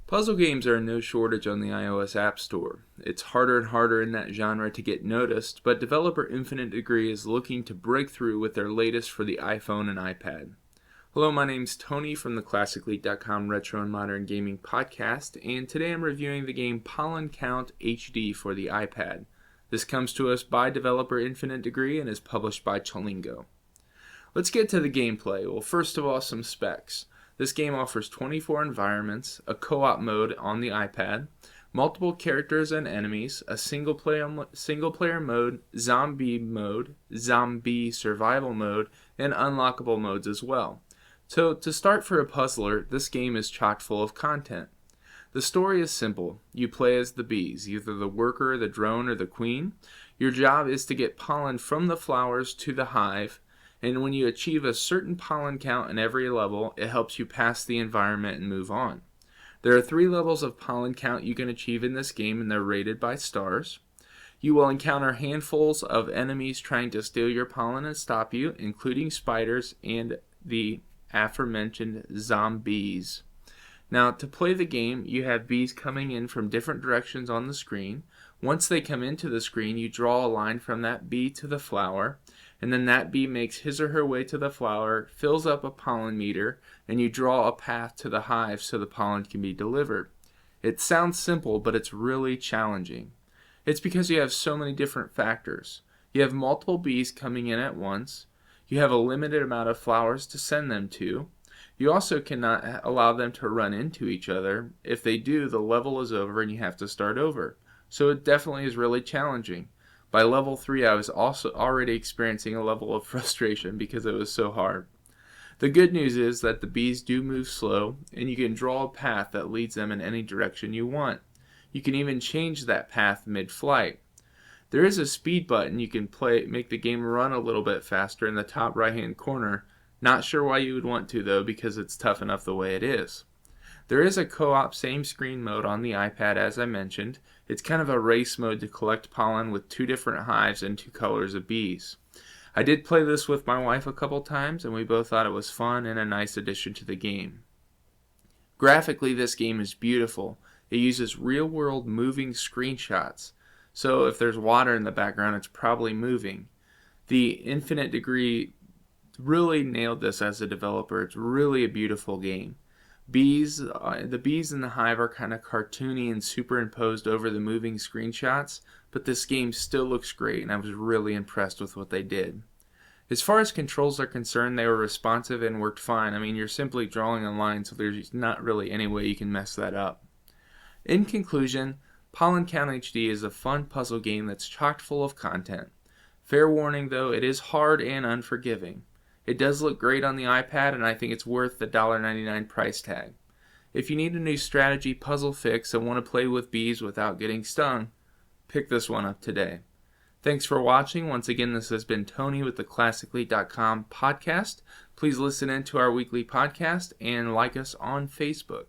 Puzzle games are in no shortage on the iOS App Store. It's harder and harder in that genre to get noticed, but developer Infinite Degree is looking to break through with their latest for the iPhone and iPad. Hello, my name's Tony from the Classically.com Retro and Modern Gaming Podcast, and today I'm reviewing the game Pollen Count HD for the iPad. This comes to us by developer Infinite Degree and is published by Chalingo. Let's get to the gameplay. Well, first of all, some specs. This game offers 24 environments, a co-op mode on the iPad, multiple characters and enemies, a single player mode, zombie survival mode, and unlockable modes as well. So to start for a puzzler, this game is chock full of content. The story is simple. You play as the bees, either the worker, the drone, or the queen. Your job is to get pollen from the flowers to the hive, and when you achieve a certain pollen count in every level, it helps you pass the environment and move on. There are 3 levels of pollen count you can achieve in this game, and they're rated by stars. You will encounter handfuls of enemies trying to steal your pollen and stop you, including spiders and the aforementioned zombies. Now, to play the game, you have bees coming in from different directions on the screen. Once they come into the screen, you draw a line from that bee to the flower, and then that bee makes his or her way to the flower, fills up a pollen meter, and you draw a path to the hive so the pollen can be delivered. It sounds simple, but it's really challenging. It's because you have so many different factors. You have multiple bees coming in at once. You have a limited amount of flowers to send them to. You also cannot allow them to run into each other. If they do, the level is over and you have to start over. So it definitely is really challenging. By level 3, I was also already experiencing a level of frustration because it was so hard. The good news is that the bees do move slow, and you can draw a path that leads them in any direction you want. You can even change that path mid-flight. There is a speed button you can make the game run a little bit faster in the top right-hand corner. Not sure why you would want to, though, because it's tough enough the way it is. There is a co-op same screen mode on the iPad, as I mentioned. It's kind of a race mode to collect pollen with 2 different hives and 2 colors of bees. I did play this with my wife a couple times, and we both thought it was fun and a nice addition to the game. Graphically, this game is beautiful. It uses real-world moving screenshots. So if there's water in the background, it's probably moving. The Infinite Degree really nailed this as a developer. It's really a beautiful game. The bees in the hive are kind of cartoony and superimposed over the moving screenshots, but this game still looks great, and I was really impressed with what they did. As far as controls are concerned, they were responsive and worked fine. I mean, you're simply drawing a line, so there's not really any way you can mess that up. In conclusion, Pollen Count HD is a fun puzzle game that's chock full of content. Fair warning though, it is hard and unforgiving. It does look great on the iPad, and I think it's worth the $1.99 price tag. If you need a new strategy puzzle fix and want to play with bees without getting stung, pick this one up today. Thanks for watching. Once again, this has been Tony with the Classically.com podcast. Please listen in to our weekly podcast and like us on Facebook.